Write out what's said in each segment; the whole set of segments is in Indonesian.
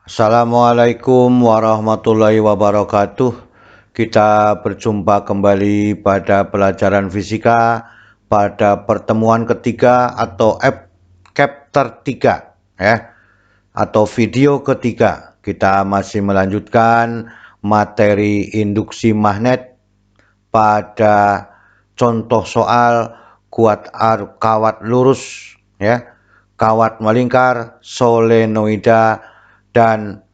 Assalamualaikum warahmatullahi wabarakatuh. Kita berjumpa kembali pada pelajaran fisika pada pertemuan ketiga atau chapter 3 ya, atau video ketiga. Kita masih melanjutkan materi induksi magnet pada contoh soal kawat lurus ya, kawat melingkar, solenoida dan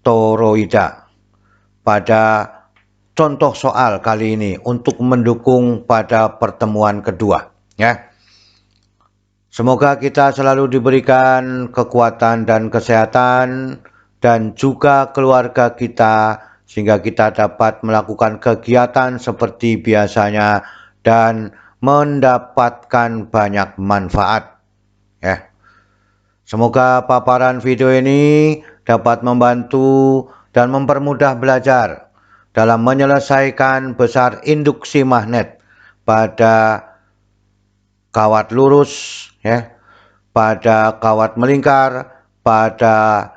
toroida. Pada contoh soal kali ini untuk mendukung pada pertemuan kedua ya. Semoga kita selalu diberikan kekuatan dan kesehatan dan juga keluarga kita sehingga kita dapat melakukan kegiatan seperti biasanya dan mendapatkan banyak manfaat ya. Semoga paparan video ini dapat membantu dan mempermudah belajar dalam menyelesaikan besar induksi magnet pada kawat lurus ya, pada kawat melingkar, pada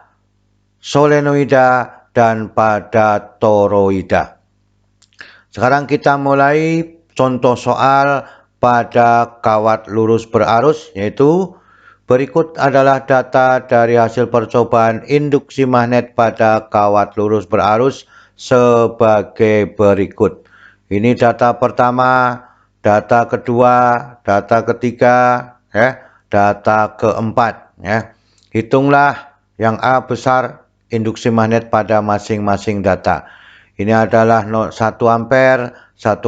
solenoida dan pada toroida. Sekarang kita mulai contoh soal pada kawat lurus berarus, yaitu berikut adalah data dari hasil percobaan induksi magnet pada kawat lurus berarus sebagai berikut. Ini data pertama, data kedua, data ketiga, ya, data keempat. Ya. Hitunglah yang A besar induksi magnet pada masing-masing data. Ini adalah 1 ampere, 1,5,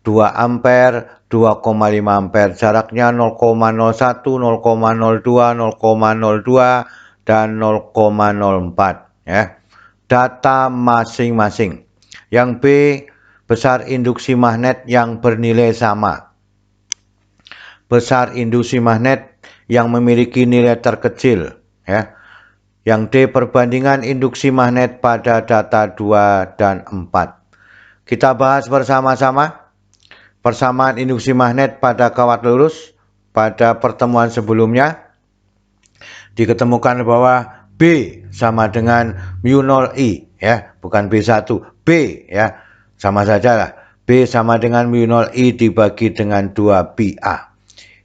2 ampere, 2,5 ampere. Jaraknya 0,01, 0,02, 0,02, dan 0,04. Ya. Data masing-masing. Yang B, besar induksi magnet yang bernilai sama. Besar induksi magnet yang memiliki nilai terkecil. Ya. Yang D, perbandingan induksi magnet pada data 2 dan 4. Kita bahas bersama-sama persamaan induksi magnet pada kawat lurus. Pada pertemuan sebelumnya diketemukan bahwa B sama dengan mu0I ya, bukan B1, B ya. Sama saja lah. B sama dengan mu0I dibagi dengan 2πA.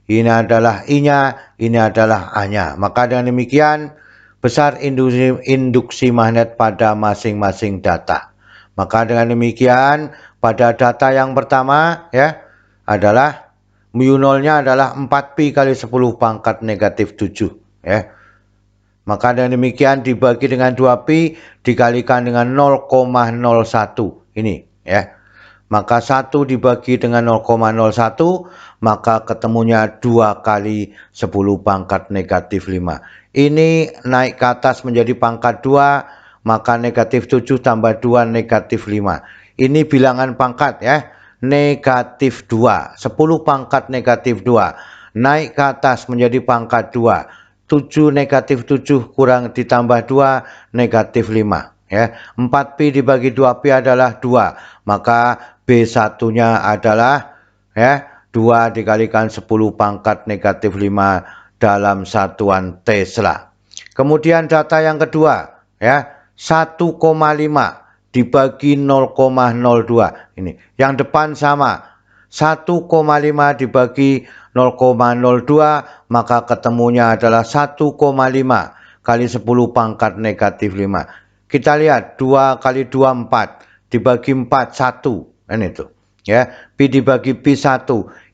Ini adalah I-nya, ini adalah A-nya. Maka dengan demikian besar induksi magnet pada masing-masing data. Maka dengan demikian pada data yang pertama ya adalah mu0-nya adalah 4pi kali 10 pangkat negatif 7 ya. Maka dengan demikian dibagi dengan 2pi dikalikan dengan 0,01 ini ya. Maka 1 dibagi dengan 0,01 maka ketemunya 2 kali 10 pangkat negatif 5. Ini naik ke atas menjadi pangkat 2, maka negatif 7 tambah 2 negatif 5. Ini bilangan pangkat ya, negatif 2. 10 pangkat negatif 2. Naik ke atas menjadi pangkat 2. 7 negatif 7 kurang ditambah 2 negatif 5. Ya, 4pi dibagi 2pi adalah 2. Maka B1-nya adalah ya 2 dikalikan 10 pangkat negatif 5 dalam satuan Tesla. Kemudian data yang kedua ya 1,5 dibagi 0,02. Ini yang depan sama. 1,5 dibagi 0,02 maka ketemunya adalah 1,5 kali 10 pangkat negatif 5. Kita lihat 2 kali 2 4 dibagi 4 1 kan itu ya. Pi dibagi pi 1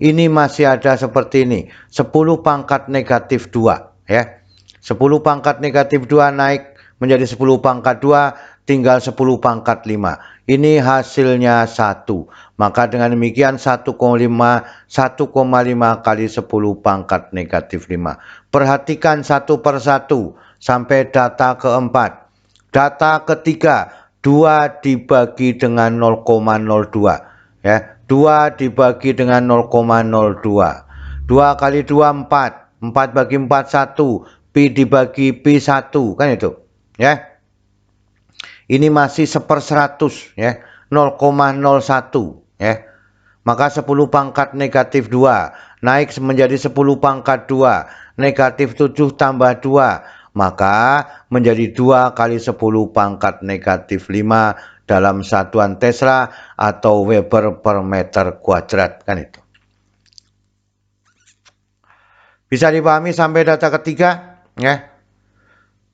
ini masih ada seperti ini 10 pangkat negatif 2 ya. 10 pangkat negatif 2 naik menjadi 10 pangkat 2 tinggal 10 pangkat 5. Ini hasilnya 1. Maka dengan demikian 1,5 kali 10 pangkat negatif 5. Perhatikan satu persatu sampai data keempat. Data ketiga 2 dibagi dengan 0,02 ya. 2 dibagi dengan 0,02. 2 kali 2 4. 4 bagi 4 1. Pi dibagi pi 1 kan itu ya. Ini masih 1/100 ya, 0,01 ya. Maka 10 pangkat negatif 2 naik menjadi 10 pangkat 2 negatif 7 tambah 2 maka menjadi 2 kali 10 pangkat negatif 5 dalam satuan Tesla atau Weber per meter kuadrat, kan itu. Bisa dipahami sampai data ketiga, ya.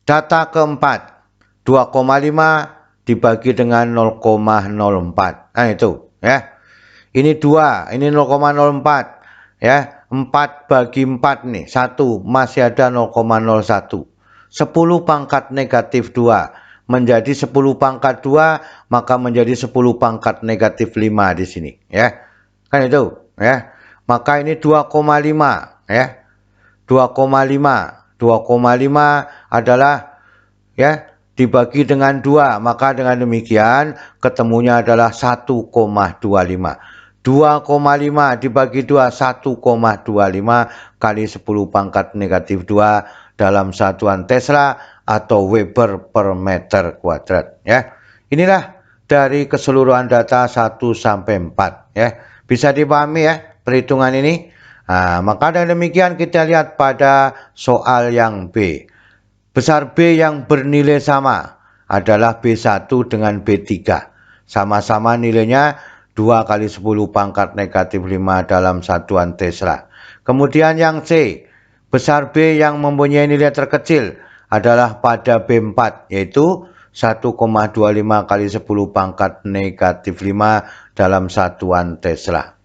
Data keempat, 2,5 dibagi dengan 0,04. Nah itu, ya. Ini 2, ini 0,04, ya. 4 bagi 4 nih, 1, masih ada 0,01. 10 pangkat negatif 2 menjadi 10 pangkat 2, maka menjadi 10 pangkat negatif 5 di sini, ya. Kan itu, ya. Maka ini 2,5, ya. 2,5 adalah, ya, dibagi dengan 2, maka dengan demikian ketemunya adalah 1,25. 2,5 dibagi 2, 1,25 kali 10 pangkat negatif 2 dalam satuan Tesla atau Weber per meter kuadrat, ya. Inilah dari keseluruhan data 1 sampai 4, ya. Bisa dipahami, ya, perhitungan ini. Nah, maka dengan demikian kita lihat pada soal yang B. Besar B yang bernilai sama adalah B1 dengan B3. Sama-sama nilainya 2 kali 10 pangkat negatif 5 dalam satuan Tesla. Kemudian yang C, besar B yang mempunyai nilai terkecil adalah pada B4, yaitu 1,25 kali 10 pangkat negatif 5 dalam satuan Tesla.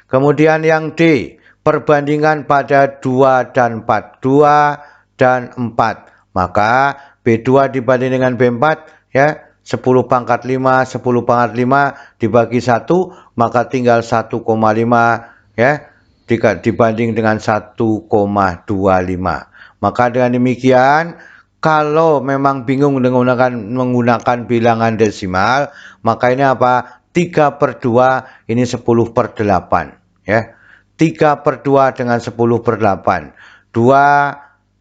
Kemudian yang D, perbandingan pada 2 dan 4, 2 dan 4. Maka B2 dibanding dengan B4, ya, 10 pangkat 5, 10 pangkat 5 dibagi 1, maka tinggal 1,5, ya, dibanding dengan 1,25. Maka dengan demikian, kalau memang bingung menggunakan bilangan desimal, maka ini apa? 3/2 ini 10/8, ya. 3/2 dengan 10/8. 2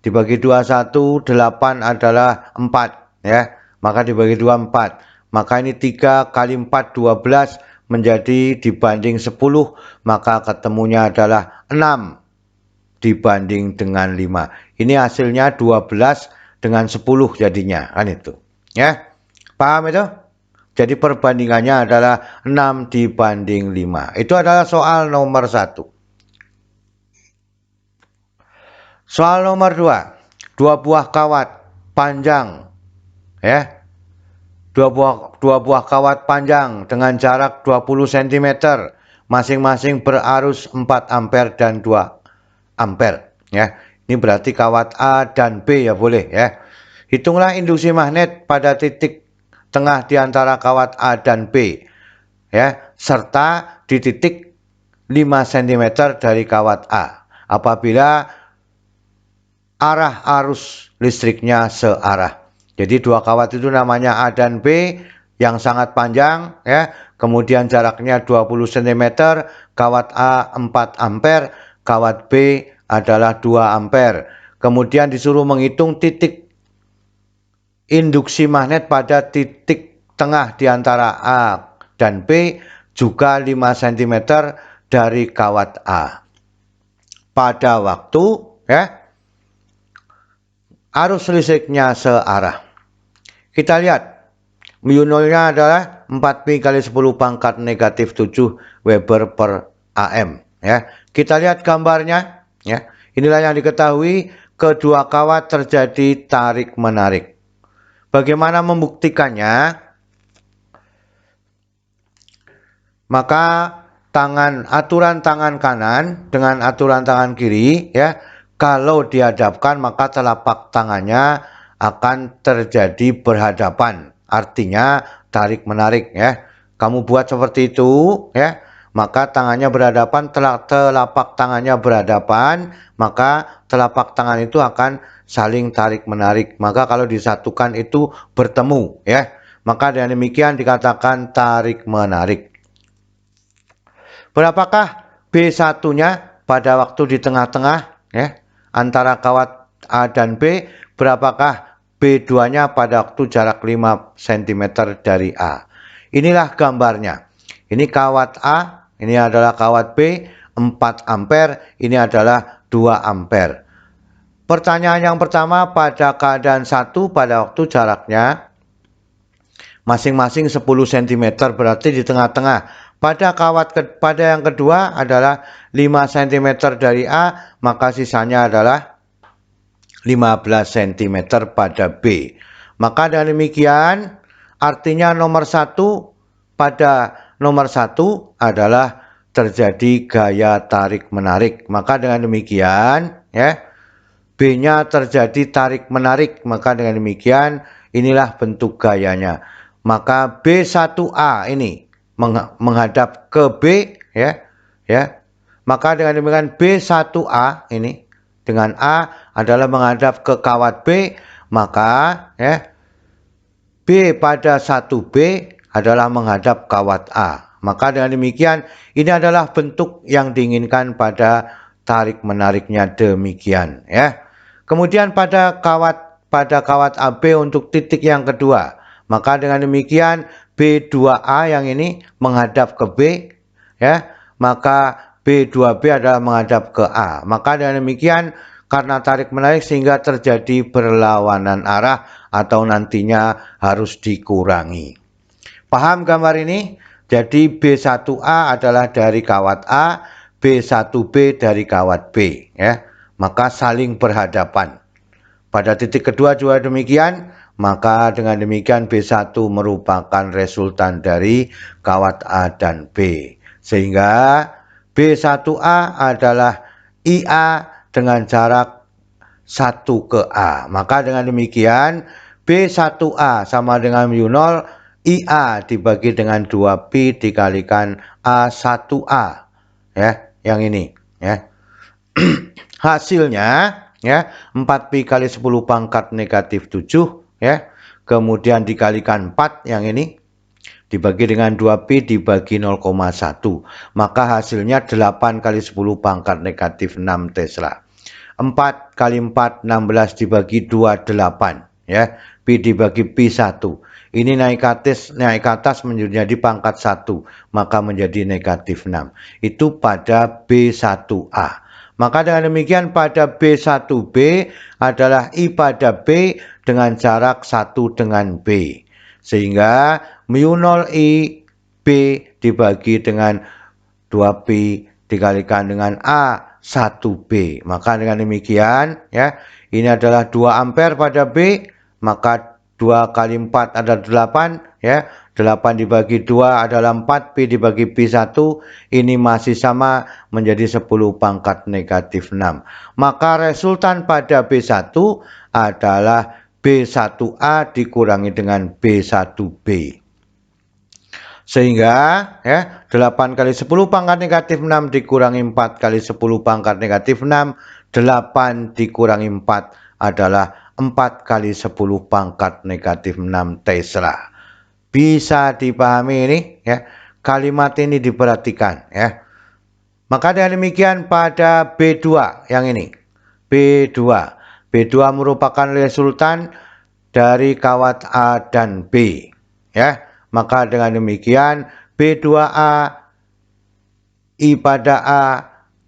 dibagi 2 1, 8 adalah 4, ya. Maka dibagi 2 4. Maka ini 3 kali 4 12 menjadi dibanding 10, maka ketemunya adalah 6 dibanding dengan 5. Ini hasilnya 12 dengan 10 jadinya, kan itu, ya. Paham itu? Jadi perbandingannya adalah 6 dibanding 5. Itu adalah soal nomor 1. Soal nomor 2. 2 buah kawat panjang, ya. 2 buah kawat panjang dengan jarak 20 cm masing-masing berarus 4 ampere dan 2 ampere, ya. Ini berarti kawat A dan B, ya, boleh, ya. Hitunglah induksi magnet pada titik tengah di antara kawat A dan B, ya, serta di titik 5 cm dari kawat A apabila arah arus listriknya searah. Jadi 2 kawat itu namanya A dan B yang sangat panjang, ya. Kemudian jaraknya 20 cm, kawat A 4 ampere, kawat B adalah 2 ampere. Kemudian disuruh menghitung titik induksi magnet pada titik tengah di antara A dan B, juga 5 cm dari kawat A. Pada waktu, ya, arus listriknya searah. Kita lihat, mu0-nya adalah 4pi kali 10 pangkat negatif 7 Weber per AM, ya. Kita lihat gambarnya, ya. Inilah yang diketahui, kedua kawat terjadi tarik-menarik. Bagaimana membuktikannya? Maka aturan tangan kanan dengan aturan tangan kiri, ya, kalau dihadapkan maka telapak tangannya akan terjadi berhadapan. Artinya tarik menarik, ya. Kamu buat seperti itu, ya. Maka tangannya berhadapan, telapak tangannya berhadapan, maka telapak tangan itu akan saling tarik menarik. Maka kalau disatukan itu bertemu, ya. Maka dengan demikian dikatakan tarik menarik. Berapakah B1-nya pada waktu di tengah-tengah, ya, antara kawat A dan B? Berapakah B2-nya pada waktu jarak 5 cm dari A? Inilah gambarnya. Ini kawat A, ini adalah kawat B, 4 ampere, ini adalah 2 ampere. Pertanyaan yang pertama, pada keadaan 1 pada waktu jaraknya masing-masing 10 cm berarti di tengah-tengah. Pada yang kedua adalah 5 cm dari A, maka sisanya adalah 15 cm pada B. Maka dengan demikian artinya pada nomor 1 adalah terjadi gaya tarik menarik. Maka dengan demikian ya, B-nya terjadi tarik menarik. Maka dengan demikian inilah bentuk gayanya. Maka B1A ini menghadap ke B ya. Maka dengan demikian B1A ini dengan A adalah menghadap ke kawat B, maka ya B pada 1B adalah menghadap kawat A. Maka dengan demikian ini adalah bentuk yang diinginkan pada tarik menariknya demikian ya. Kemudian pada kawat AB untuk titik yang kedua, maka dengan demikian B2A yang ini menghadap ke B ya, maka B2B adalah menghadap ke A. Maka dengan demikian karena tarik menarik sehingga terjadi berlawanan arah atau nantinya harus dikurangi. Paham gambar ini? Jadi B1A adalah dari kawat A, B1B dari kawat B ya. Maka saling berhadapan. Pada titik kedua juga demikian, maka dengan demikian B1 merupakan resultan dari kawat A dan B. Sehingga B1A adalah IA dengan jarak 1 ke A. Maka dengan demikian B1A sama dengan mu0 IA dibagi dengan 2pi dikalikan A1A ya, yang ini ya. Hasilnya ya 4pi kali 10 pangkat negatif 7 ya. Kemudian dikalikan 4 yang ini dibagi dengan 2pi dibagi 0,1. Maka hasilnya 8 kali 10 pangkat negatif 6 Tesla. 4 kali 4 16 dibagi 2 8 ya. Pi dibagi pi 1. Ini naik ke atas menjadi pangkat 1, maka menjadi negatif 6. Itu pada B1A. Maka dengan demikian pada B1B adalah I pada B dengan jarak 1 dengan B. Sehingga mu0 I B dibagi dengan 2pi dikalikan dengan A1B. Maka dengan demikian ya, ini adalah 2 ampere pada B, maka 2 kali 4 adalah 8 ya. 8 dibagi 2 adalah 4, pi dibagi pi 1 ini masih sama menjadi 10 pangkat negatif 6. Maka resultan pada B1 adalah B1A dikurangi dengan B1B. Sehingga ya 8 kali 10 pangkat negatif 6 dikurangi 4 kali 10 pangkat negatif 6, 8 dikurangi 4 adalah 4 kali 10 pangkat negatif 6 Tesla. Bisa dipahami ini ya, kalimat ini diperhatikan ya. Maka dengan demikian pada B2 yang ini, B2 merupakan resultan dari kawat A dan B ya. Maka dengan demikian B2A I pada A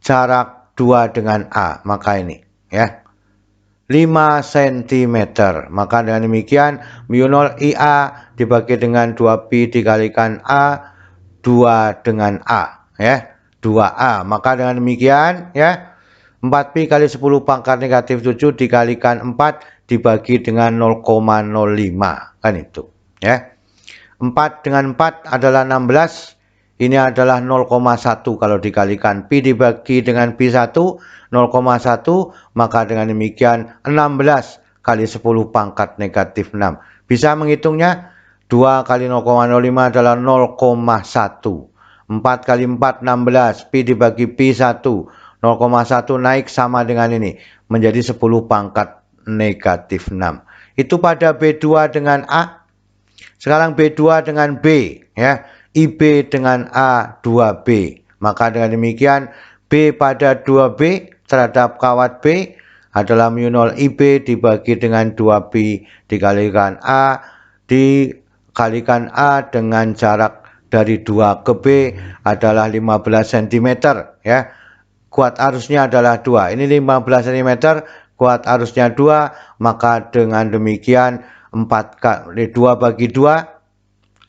jarak 2 dengan A, maka ini ya 5 cm. Maka dengan demikian mu0 IA dibagi dengan 2pi dikalikan A 2 dengan A ya, 2A. Maka dengan demikian ya 4pi kali 10 pangkat negatif 7 dikalikan 4 dibagi dengan 0,05 kan itu ya. 4 dengan 4 adalah 16. Ini adalah 0,1 kalau dikalikan pi dibagi dengan pi 1 0,1, maka dengan demikian 16 kali 10 pangkat negatif 6. Bisa menghitungnya 2 kali 0,05 adalah 0,1. 4 kali 4 16, pi dibagi pi 1 0,1 naik sama dengan ini menjadi 10 pangkat negatif 6. Itu pada B2 dengan A. Sekarang B2 dengan B ya. IB dengan A2B. Maka dengan demikian B pada 2B terhadap kawat B adalah mu0 IB dibagi dengan 2pi dikalikan A dikalikan A dengan jarak dari 2 ke B adalah 15 cm ya. Kuat arusnya adalah 2. Ini 15 cm kuat arusnya 2, maka dengan demikian 4 kali 2 bagi 2,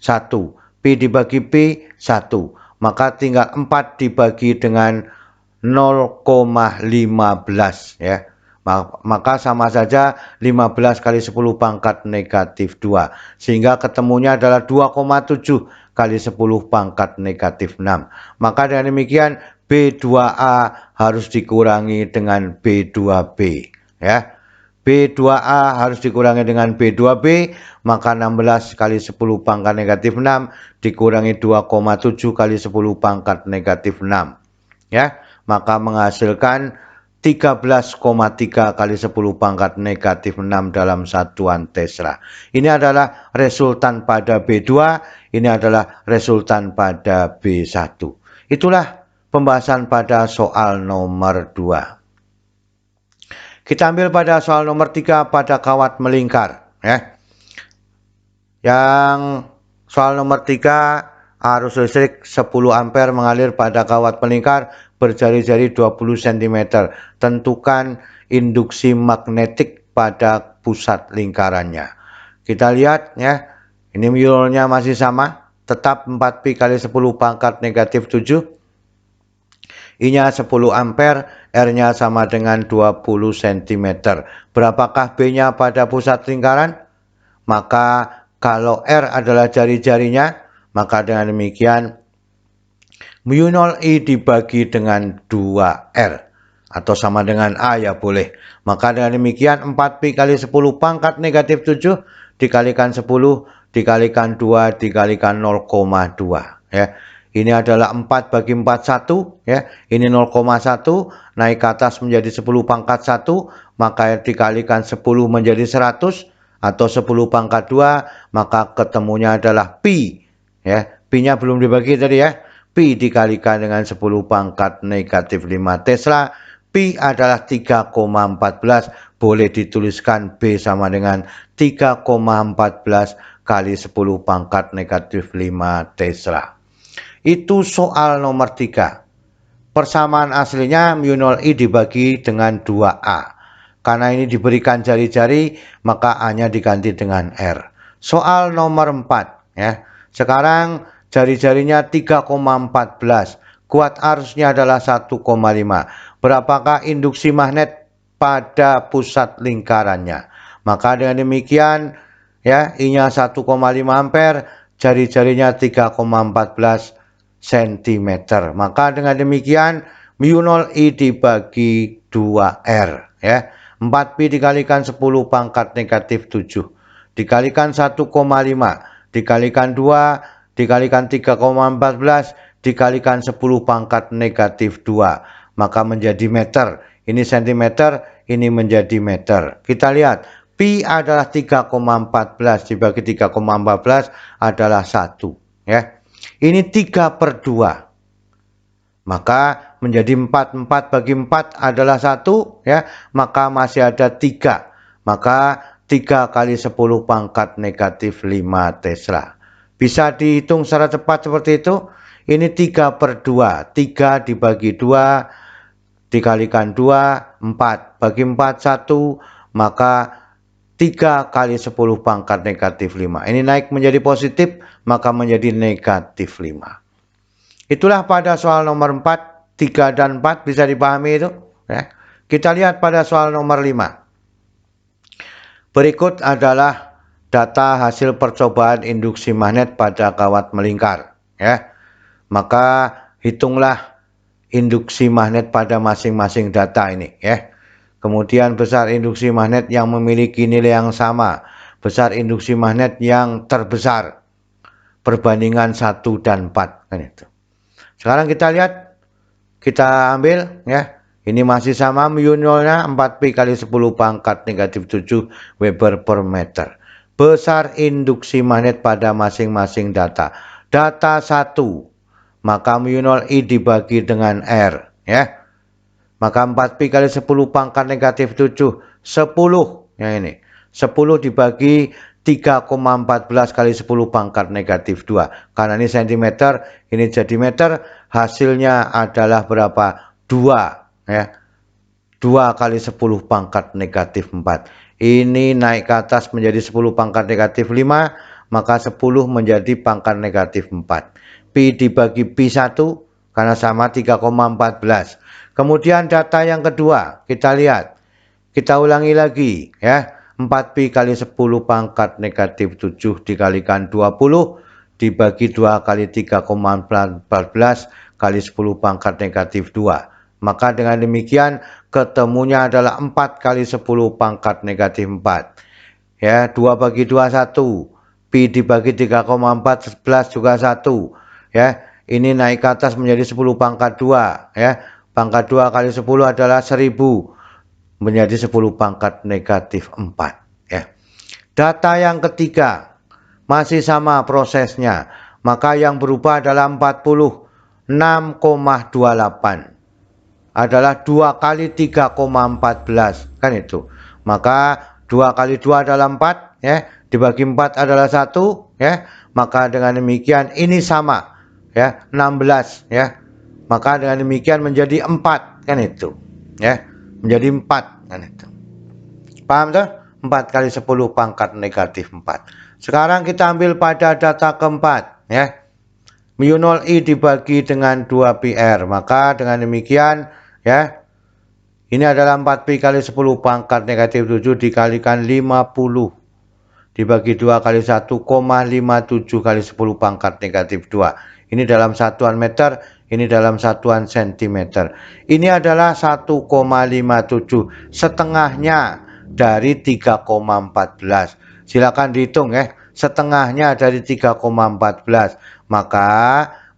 1. Pi dibagi Pi, 1. Maka tinggal 4 dibagi dengan 0,15 ya. Maka sama saja 15 kali 10 pangkat negatif 2. Sehingga ketemunya adalah 2,7 kali 10 pangkat negatif 6. Maka dengan demikian B2A harus dikurangi dengan B2B ya. B2A harus dikurangi dengan B2B, maka 16 kali 10 pangkat negatif 6 dikurangi 2,7 kali 10 pangkat negatif 6 ya, maka menghasilkan 13,3 kali 10 pangkat negatif 6 dalam satuan Tesla. Ini adalah resultan pada B2, ini adalah resultan pada B1. Itulah pembahasan pada soal nomor 2. Kita ambil pada soal nomor 3 pada kawat melingkar ya. Yang soal nomor 3, arus listrik 10 ampere mengalir pada kawat melingkar berjari-jari 20 cm. Tentukan induksi magnetik pada pusat lingkarannya. Kita lihat ya. Ini mule-nya masih sama, tetap 4pi kali 10 pangkat negatif 7. I-nya 10 ampere, R-nya sama dengan 20 cm. Berapakah B-nya pada pusat lingkaran? Maka kalau R adalah jari-jarinya, maka dengan demikian mu0 I dibagi dengan 2R. Atau sama dengan A ya boleh. Maka dengan demikian 4pi kali 10 pangkat negatif 7 dikalikan 10 dikalikan 2 dikalikan 0,2 ya. Ini adalah 4 bagi 4 1 ya. Ini 0,1 naik ke atas menjadi 10 pangkat 1, maka dikalikan 10 menjadi 100 atau 10 pangkat 2, maka ketemunya adalah pi ya. Pi-nya belum dibagi tadi ya. Pi dikalikan dengan 10 pangkat negatif 5 Tesla. Pi adalah 3,14. Boleh dituliskan B sama dengan 3,14 kali 10 pangkat negatif 5 Tesla. Itu soal nomor 3. Persamaan aslinya mu0 I dibagi dengan 2A. Karena ini diberikan jari-jari, maka A-nya diganti dengan R. Soal nomor 4 ya. Sekarang jari-jarinya 3,14. Kuat arusnya adalah 1,5. Berapakah induksi magnet pada pusat lingkarannya? Maka dengan demikian ya, I-nya 1,5 ampere, jari-jarinya 3,14 cm. Maka dengan demikian mu0 I dibagi 2R ya. 4pi dikalikan 10 pangkat negatif 7 dikalikan 1,5 dikalikan 2 dikalikan 3,14 dikalikan 10 pangkat negatif 2, maka menjadi meter. Ini cm, ini menjadi meter. Kita lihat pi adalah 3,14 dibagi 3,14 adalah 1 ya. Ini 3/2. Maka menjadi 4 bagi 4 adalah 1 ya. Maka masih ada 3. Maka 3 kali 10 pangkat negatif 5 Tesla. Bisa dihitung secara cepat seperti itu. Ini 3/2. 3 dibagi 2 dikalikan 2, 4. Bagi 4, 1. Maka 3 kali 10 pangkat negatif 5. Ini naik menjadi positif, maka menjadi negatif 5. Itulah pada soal nomor 4, 3 dan 4 bisa dipahami itu ya. Kita lihat pada soal nomor 5. Berikut adalah data hasil percobaan induksi magnet pada kawat melingkar ya. Maka hitunglah induksi magnet pada masing-masing data ini ya. Kemudian besar induksi magnet yang memiliki nilai yang sama, besar induksi magnet yang terbesar, perbandingan 1 dan 4 kan itu. Sekarang kita lihat, kita ambil ya. Ini masih sama mu0-nya 4pi kali 10 pangkat negatif 7 Weber per meter. Besar induksi magnet pada masing-masing data. Data 1, maka mu0 I dibagi dengan R ya. Maka 4pi kali 10 pangkat negatif 7, 10 ya ini. 10 dibagi 3,14 kali 10 pangkat negatif 2. Karena ini cm, ini jadi meter, hasilnya adalah berapa? 2 ya. 2 2 kali 10 pangkat negatif 4. Ini naik ke atas menjadi 10 pangkat negatif 5, maka 10 menjadi pangkat negatif 4. Pi dibagi Pi 1 karena sama 3,14. Kemudian data yang kedua, kita lihat. Kita ulangi lagi ya. 4pi kali 10 pangkat negatif 7 dikalikan 20 dibagi 2 kali 3,14 kali 10 pangkat negatif 2. Maka dengan demikian ketemunya adalah 4 kali 10 pangkat negatif 4. Ya, 2 bagi 2 1. Pi dibagi 3,4 11 juga 1. Ya, ini naik ke atas menjadi 10 pangkat 2. Ya, pangkat 2 kali 10 adalah 1000. Menjadi 10 pangkat negatif 4. Ya. Data yang ketiga masih sama prosesnya, maka yang berubah adalah 46,28 adalah 2 kali 3,14 kan itu. Maka 2 kali 2 adalah 4 ya, dibagi 4 adalah 1 ya. Maka dengan demikian ini sama ya, 16 ya. Maka dengan demikian menjadi 4 kan itu ya. Menjadi 4 kan itu. Paham tuh? 4 kali 10 pangkat negatif 4. Sekarang kita ambil pada data keempat ya. Mu 0i dibagi dengan 2πr. Maka dengan demikian ya, ini adalah 4pi kali 10 pangkat negatif 7 dikalikan 50 dibagi 2 kali 1,57 kali 10 pangkat negatif 2. Ini dalam satuan meter, ini dalam satuan sentimeter. Ini adalah 1,57, setengahnya dari 3,14. Silakan dihitung ya, setengahnya dari 3,14. Maka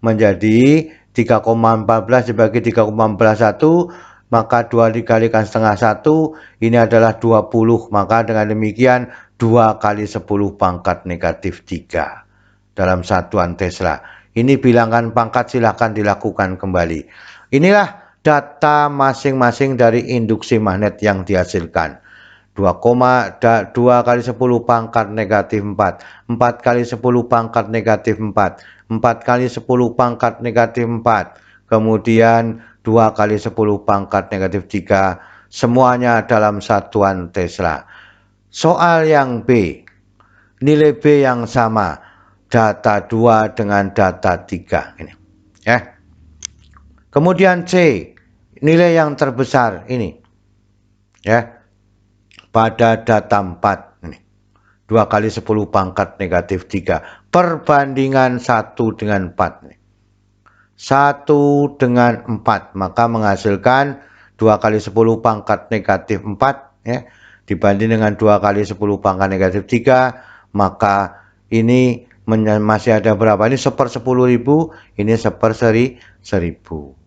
menjadi 3,14 dibagi 3,41, maka 2 dikalikan setengah 1, ini adalah 20. Maka dengan demikian 2 kali 10 pangkat negatif 3 dalam satuan Tesla. Ini bilangan pangkat, silahkan dilakukan kembali. Inilah data masing-masing dari induksi magnet yang dihasilkan. 2 kali 10 pangkat negatif 4, 4 kali 10 pangkat negatif 4, 4 kali 10 pangkat negatif 4, kemudian 2 kali 10 pangkat negatif 3, semuanya dalam satuan Tesla. Soal yang B, nilai B yang sama, data 2 dengan data 3 ini ya. Kemudian C, nilai yang terbesar ini ya, pada data 4 ini. 2 kali 10 pangkat negatif 3. Perbandingan 1 dengan 4 ini. 1 dengan 4. Maka menghasilkan 2 kali 10 pangkat negatif 4 ya, dibanding dengan 2 kali 10 pangkat negatif 3. Maka ini masih ada berapa? Ini 1/10.000. Ini 1/1000.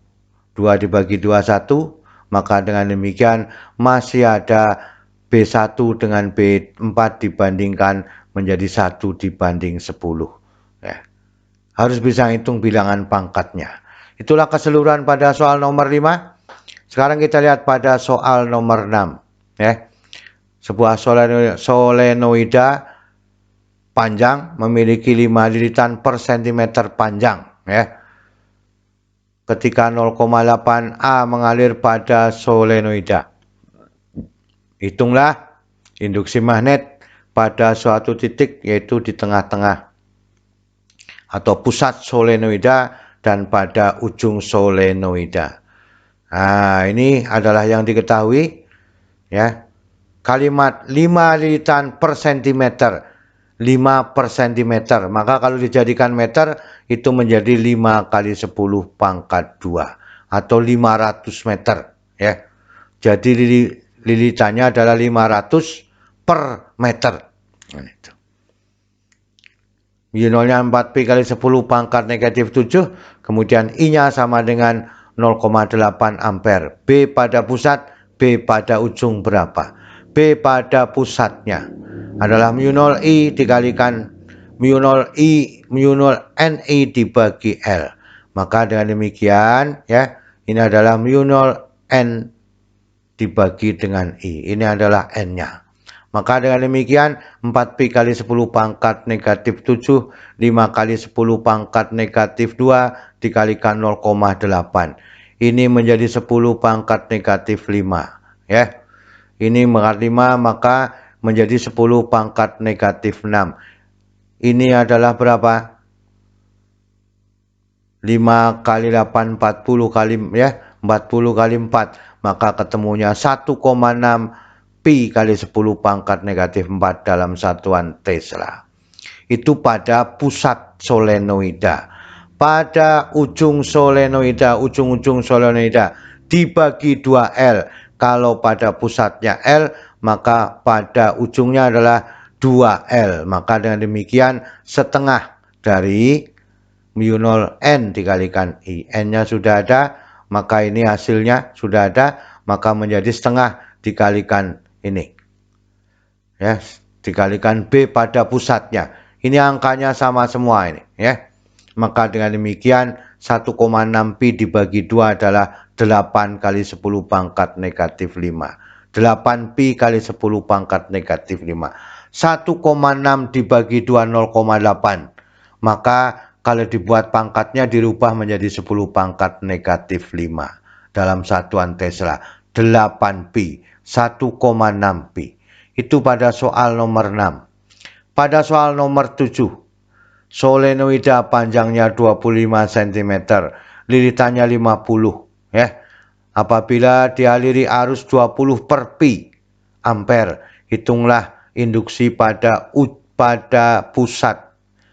2 dibagi 2 1. Maka dengan demikian masih ada B1 dengan B4 dibandingkan menjadi 1 dibanding 10 ya. Harus bisa hitung bilangan pangkatnya. Itulah keseluruhan pada soal nomor 5. Sekarang kita lihat pada soal nomor 6 ya. Sebuah solenoida panjang memiliki 5 lilitan per cm panjang ya. Ketika 0,8 A mengalir pada solenoida, hitunglah induksi magnet pada suatu titik, yaitu di tengah-tengah atau pusat solenoida dan pada ujung solenoida. Nah, ini adalah yang diketahui ya. Kalimat 5 lilitan per cm, 5 per cm, maka kalau dijadikan meter itu menjadi 5 kali 10 pangkat 2 atau 500 meter ya. Jadi lilitannya adalah 500 per meter. Y0-nya 4pi kali 10 pangkat negatif 7, kemudian I-nya sama dengan 0,8 ampere. B pada pusat, B pada ujung berapa? B pada pusatnya adalah mu0I dikalikan mu0I, mu0NI dibagi L. Maka dengan demikian ya, ini adalah mu0N dibagi dengan I. Ini adalah N-nya. Maka dengan demikian 4pi kali 10 pangkat negatif 7, 5 kali 10 pangkat negatif 2 dikalikan 0,8. Ini menjadi 10 pangkat negatif 5. ya. Ini mengakar 5 maka menjadi 10 pangkat negatif 6. Ini adalah berapa? 5 kali 8 40 kali ya, 40 kali 4, maka ketemunya 1,6 pi kali 10 pangkat negatif 4 dalam satuan Tesla. Itu pada pusat solenoida. Pada ujung solenoida, ujung-ujung solenoida dibagi 2L. Kalau pada pusatnya L, maka pada ujungnya adalah 2L. Maka dengan demikian setengah dari mu 0 N dikalikan I. N-nya sudah ada, maka ini hasilnya sudah ada, maka menjadi setengah dikalikan ini. Ya, dikalikan B pada pusatnya. Ini angkanya sama semua ini, ya. Maka dengan demikian 1,6 pi dibagi 2 adalah 8 kali 10 pangkat negatif 5. 8 pi kali 10 pangkat negatif 5. 1,6 dibagi 2 0,8. Maka kalau dibuat pangkatnya dirubah menjadi 10 pangkat negatif 5. Dalam satuan Tesla 8 pi, 1,6 pi. Itu pada soal nomor 6. Pada soal nomor 7, solenoida panjangnya 25 cm, liritannya 50, ya. Apabila dialiri arus 20 per pi ampere, hitunglah induksi pada pusat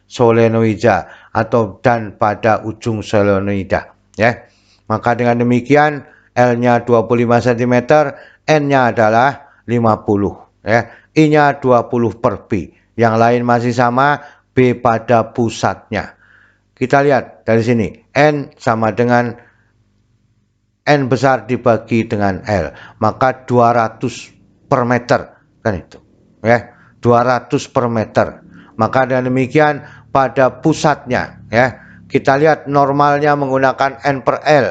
solenoida atau dan pada ujung solenoida, ya. Maka dengan demikian L-nya 25 cm, N-nya adalah 50. Ya, I-nya 20 per pi. Yang lain masih sama, B pada pusatnya. Kita lihat dari sini, N sama dengan N besar dibagi dengan L. Maka 200 per meter. Kan itu. Ya, 200 per meter. Maka dengan demikian pada pusatnya, ya, kita lihat normalnya menggunakan N per L.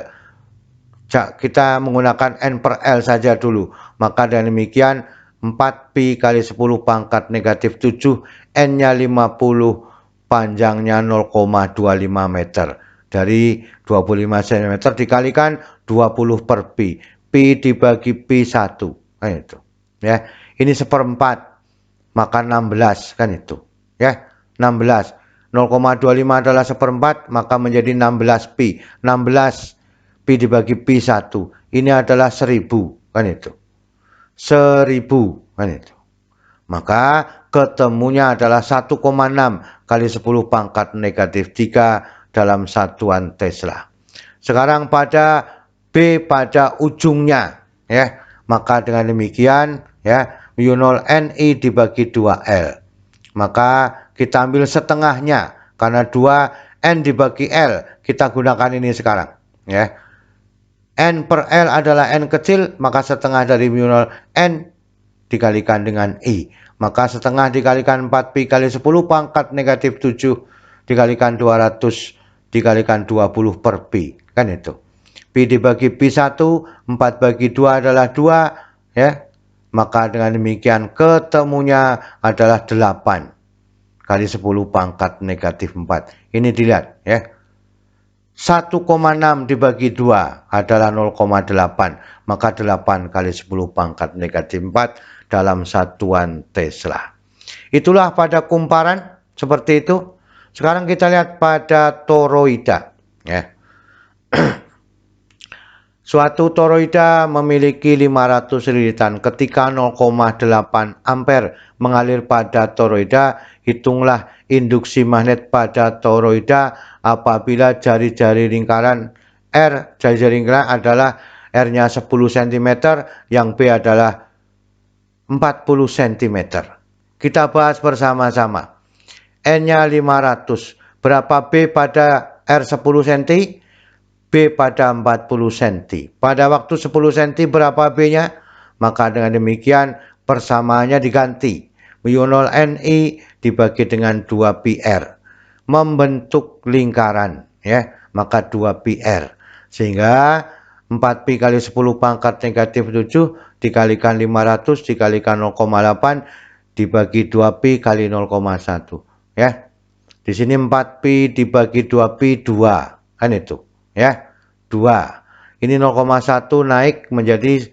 Kita menggunakan N per L saja dulu. Maka dengan demikian 4 pi kali 10 pangkat negatif 7, N-nya 50, panjangnya 0,25 meter. Dari 25 cm dikalikan 20 per pi. Pi dibagi pi 1. Kan itu. Ya. Ini 1/4. Maka 16. Kan itu. Ya. 16. 0,25 adalah 1/4. Maka menjadi 16 pi. 16 pi dibagi pi 1. Ini adalah 1000. Kan itu. 1000 kan itu. Maka ketemunya adalah 1,6 kali 10 pangkat negatif 3 dalam satuan Tesla. Sekarang pada B pada ujungnya, ya. Maka dengan demikian, ya, mu 0 Ni dibagi 2L. Maka kita ambil setengahnya karena 2 N dibagi L. Kita gunakan ini sekarang, ya. N per L adalah N kecil, maka setengah dari mu 0 N dikalikan dengan I. Maka setengah dikalikan 4 pi kali 10 pangkat negatif 7 dikalikan 200 dikalikan 20 per pi. Kan itu. Pi dibagi pi 1, 4 bagi 2 adalah 2. Ya. Maka dengan demikian ketemunya adalah 8 kali 10 pangkat negatif 4. Ini dilihat, ya. 1,6 dibagi 2 adalah 0,8. Maka 8 kali 10 pangkat negatif 4 dalam satuan Tesla. Itulah pada kumparan seperti itu. Sekarang kita lihat pada toroida. Ya. Suatu toroida memiliki 500 liritan. Ketika 0,8 ampere mengalir pada toroida, hitunglah induksi magnet pada toroida apabila jari-jari lingkaran R, jari-jari lingkaran adalah R-nya 10 cm, yang B adalah 40 cm. Kita bahas bersama-sama. N-nya 500. Berapa B pada R 10 cm? B pada 40 cm. Pada waktu 10 cm berapa B-nya? Maka dengan demikian persamaannya diganti. Mu 0 Ni dibagi dengan 2 pi R. Membentuk lingkaran, ya. Maka 2 pi R. Sehingga 4 pi kali 10 pangkat negatif 7 dikalikan 500 dikalikan 0,8 dibagi 2 pi kali 0,1. Ya. Di sini 4 pi dibagi 2 pi 2. Kan itu. Ya, 2. Ini 0,1 naik menjadi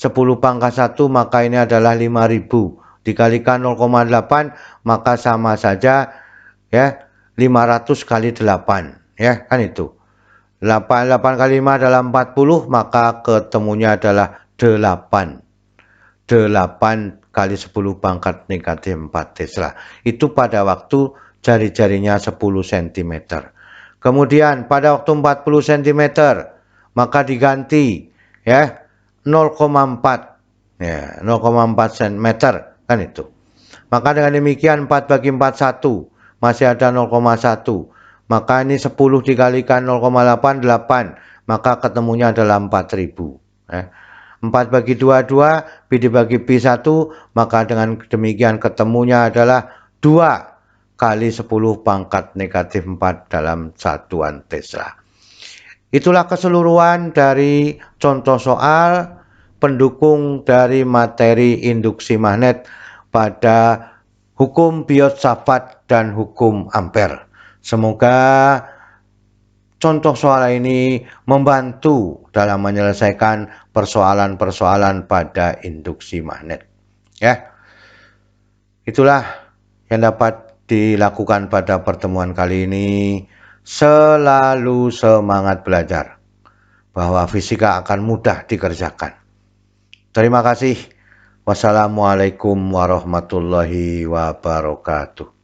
10⁻1 maka ini adalah 5.000. Dikalikan 0,8 maka sama saja ya 500 kali 8 ya kan itu. 8 kali 5 adalah 40 maka ketemunya adalah 8. 8 kali 10⁻⁴ Tesla. Itu pada waktu jari-jarinya 10 cm. Kemudian pada waktu 40 cm maka diganti ya 0,4 ya 0,4 cm kan itu. Maka dengan demikian 4 bagi 41 masih ada 0,1. Maka ini 10 dikalikan 0,8 8 maka ketemunya adalah 4.000 ya. 4 bagi 2 2 pi dibagi pi 1 maka dengan demikian ketemunya adalah 2 kali 10⁻⁴ dalam satuan Tesla. Itulah keseluruhan dari contoh soal pendukung dari materi induksi magnet pada hukum Biot-Savart dan hukum Ampere. Semoga contoh soal ini membantu dalam menyelesaikan persoalan-persoalan pada induksi magnet. Ya, itulah yang dapat dilakukan pada pertemuan kali ini. Selalu semangat belajar, bahwa fisika akan mudah dikerjakan. Terima kasih. Wassalamualaikum warahmatullahi wabarakatuh.